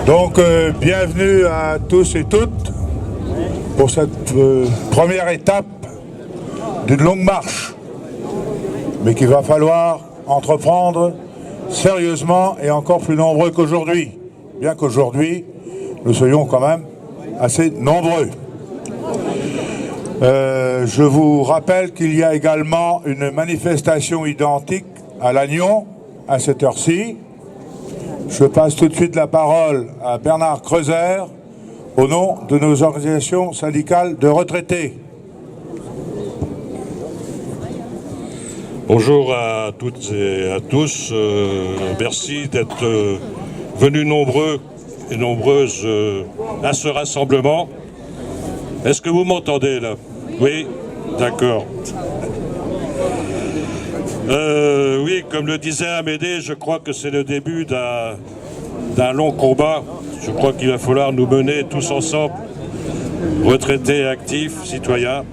Donc, bienvenue à tous et toutes pour cette première étape d'une longue marche, mais qu'il va falloir entreprendre sérieusement et encore plus nombreux qu'aujourd'hui, bien qu'aujourd'hui, nous soyons quand même assez nombreux. Je vous rappelle qu'il y a également une manifestation identique à Lannion à cette heure-ci. Je passe tout de suite la parole à Bernard Creuser au nom de nos organisations syndicales de retraités. Bonjour à toutes et à tous. Merci d'être venus nombreux et nombreuses à ce rassemblement. Est-ce que vous m'entendez là? Oui? D'accord. Oui, comme le disait Amédée, je crois que c'est le début d'un long combat. Je crois qu'il va falloir nous mener tous ensemble, retraités, actifs, citoyens.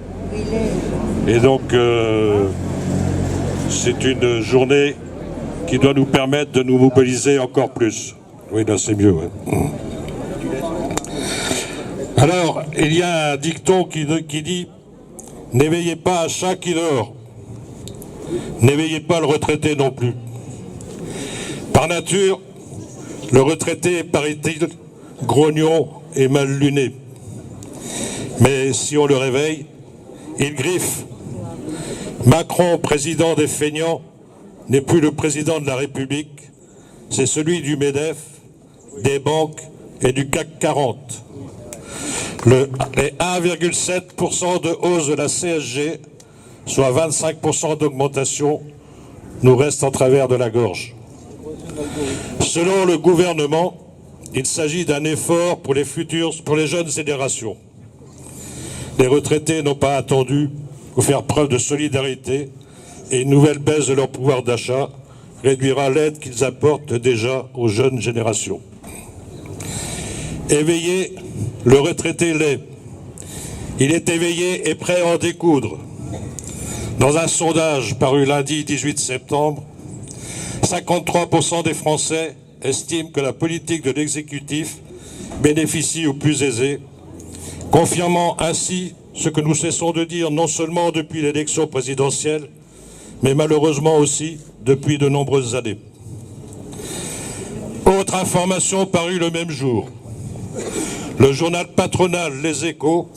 Et donc, c'est une journée qui doit nous permettre de nous mobiliser encore plus. Oui, là c'est mieux. Ouais. Alors, il y a un dicton qui dit « N'éveillez pas un chat qui dort ». N'éveillez pas le retraité non plus. Par nature, le retraité est, paraît-il, grognon et mal luné. Mais si on le réveille, il griffe. Macron, président des feignants, n'est plus le président de la République, c'est celui du MEDEF, des banques et du CAC 40. Les 1,7% de hausse de la CSG, soit 25% d'augmentation, nous reste en travers de la gorge. Selon le gouvernement, il s'agit d'un effort pour les jeunes générations. Les retraités n'ont pas attendu pour faire preuve de solidarité et une nouvelle baisse de leur pouvoir d'achat réduira l'aide qu'ils apportent déjà aux jeunes générations. Éveillé, le retraité l'est. Il est éveillé et prêt à en découdre. Dans un sondage paru lundi 18 septembre, 53% des Français estiment que la politique de l'exécutif bénéficie aux plus aisés, confirmant ainsi ce que nous cessons de dire non seulement depuis l'élection présidentielle, mais malheureusement aussi depuis de nombreuses années. Autre information parue le même jour, le journal patronal Les Échos,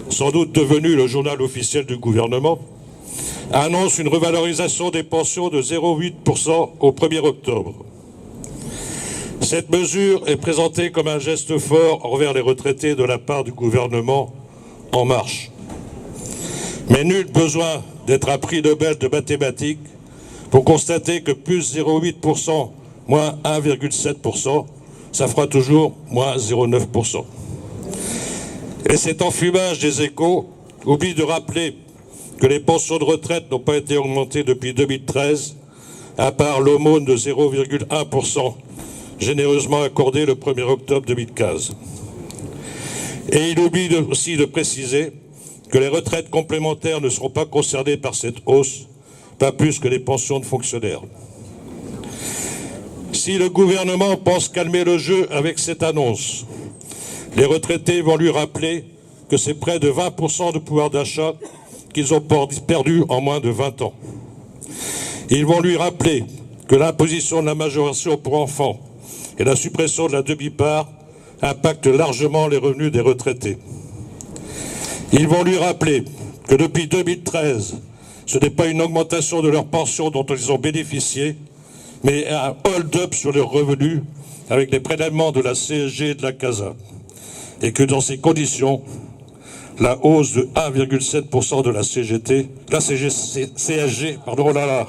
sans doute devenu le journal officiel du gouvernement, annonce une revalorisation des pensions de 0,8% au 1er octobre. Cette mesure est présentée comme un geste fort envers les retraités de la part du gouvernement En Marche. Mais nul besoin d'être un prix Nobel de mathématiques pour constater que plus 0,8%, moins 1,7%, ça fera toujours moins 0,9%. Et cet enfumage des Échos oublie de rappeler que les pensions de retraite n'ont pas été augmentées depuis 2013, à part l'aumône de 0,1% généreusement accordée le 1er octobre 2015. Et il oublie aussi de préciser que les retraites complémentaires ne seront pas concernées par cette hausse, pas plus que les pensions de fonctionnaires. Si le gouvernement pense calmer le jeu avec cette annonce, les retraités vont lui rappeler que c'est près de 20% de pouvoir d'achat qu'ils ont perdu en moins de 20 ans. Ils vont lui rappeler que l'imposition de la majoration pour enfants et la suppression de la demi-part impactent largement les revenus des retraités. Ils vont lui rappeler que depuis 2013, ce n'est pas une augmentation de leur pension dont ils ont bénéficié, mais un hold-up sur leurs revenus avec les prélèvements de la CSG et de la CASA. Et que dans ces conditions, la hausse de 1,7% de la CSG, pardon, oh là là.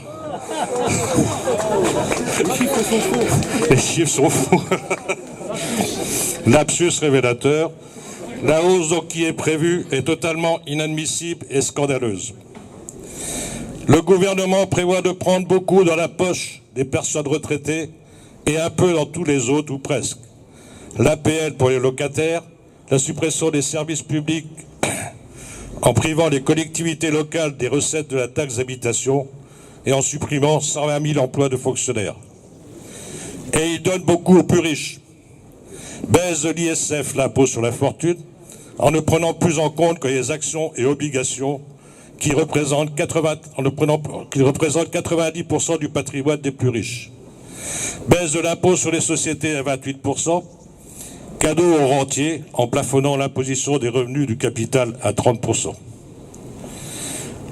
Les chiffres sont faux. Lapsus révélateur. La hausse donc qui est prévue est totalement inadmissible et scandaleuse. Le gouvernement prévoit de prendre beaucoup dans la poche des personnes retraitées et un peu dans tous les autres, ou presque. L'APL pour les locataires, la suppression des services publics en privant les collectivités locales des recettes de la taxe d'habitation et en supprimant 120 000 emplois de fonctionnaires. Et il donne beaucoup aux plus riches. Baisse de l'ISF, l'impôt sur la fortune, en ne prenant plus en compte que les actions et obligations qui représentent 90% du patrimoine des plus riches. Baisse de l'impôt sur les sociétés à 28%, cadeau aux rentiers en plafonnant l'imposition des revenus du capital à 30%.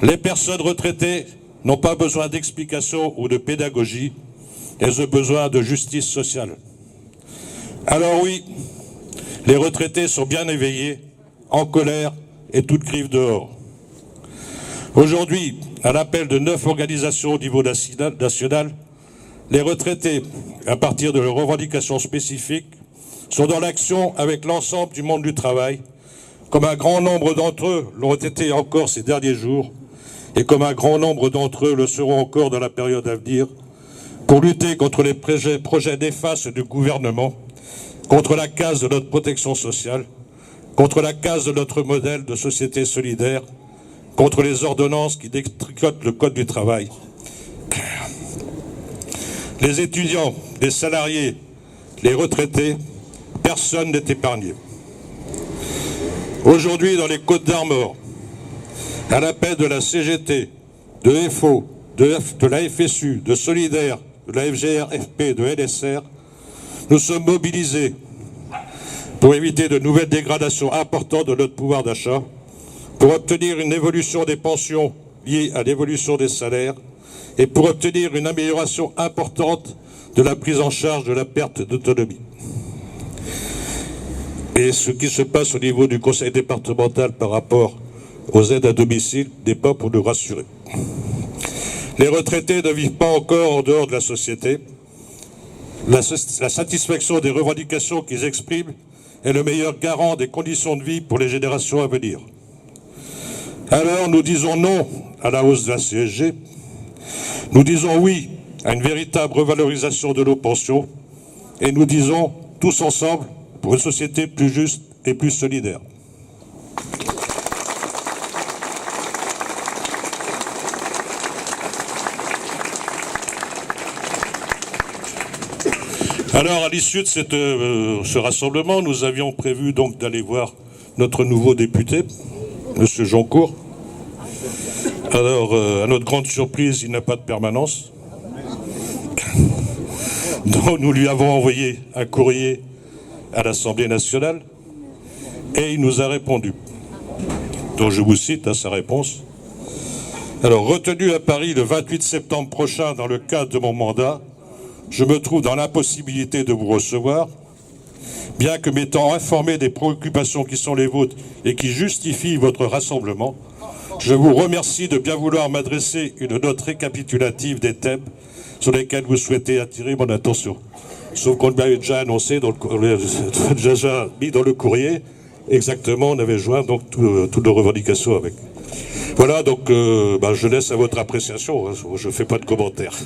Les personnes retraitées n'ont pas besoin d'explications ou de pédagogie, elles ont besoin de justice sociale. Alors oui, les retraités sont bien éveillés, en colère et toutes griffes dehors. Aujourd'hui, à l'appel de 9 organisations au niveau national, les retraités, à partir de leurs revendications spécifiques, sont dans l'action avec l'ensemble du monde du travail, comme un grand nombre d'entre eux l'ont été encore ces derniers jours, et comme un grand nombre d'entre eux le seront encore dans la période à venir, pour lutter contre les projets néfastes du gouvernement, contre la casse de notre protection sociale, contre la casse de notre modèle de société solidaire, contre les ordonnances qui détricotent le code du travail. Les étudiants, les salariés, les retraités, personne n'est épargné. Aujourd'hui, dans les Côtes-d'Armor, à l'appel de la CGT, de FO, de la FSU, de Solidaire, de la FGR-FP, de LSR, nous sommes mobilisés pour éviter de nouvelles dégradations importantes de notre pouvoir d'achat, pour obtenir une évolution des pensions liée à l'évolution des salaires et pour obtenir une amélioration importante de la prise en charge de la perte d'autonomie. Et ce qui se passe au niveau du conseil départemental par rapport aux aides à domicile n'est pas pour nous rassurer. Les retraités ne vivent pas encore en dehors de la société. La satisfaction des revendications qu'ils expriment est le meilleur garant des conditions de vie pour les générations à venir. Alors nous disons non à la hausse de la CSG, nous disons oui à une véritable revalorisation de nos pensions et nous disons tous ensemble pour une société plus juste et plus solidaire. Alors, à l'issue de ce rassemblement, nous avions prévu donc d'aller voir notre nouveau député, M. Joncourt. Alors, à notre grande surprise, il n'a pas de permanence. Donc, nous lui avons envoyé un courrier à l'Assemblée nationale et il nous a répondu. Donc, je vous cite sa réponse. Alors, retenu à Paris le 28 septembre prochain dans le cadre de mon mandat, je me trouve dans l'impossibilité de vous recevoir, bien que m'étant informé des préoccupations qui sont les vôtres et qui justifient votre rassemblement, je vous remercie de bien vouloir m'adresser une note récapitulative des thèmes sur lesquels vous souhaitez attirer mon attention. Sauf qu'on l'avait déjà annoncé, on l'avait déjà mis dans le courrier, exactement, on avait joint donc toutes nos revendications avec. Voilà, donc je laisse à votre appréciation, hein, je ne fais pas de commentaires.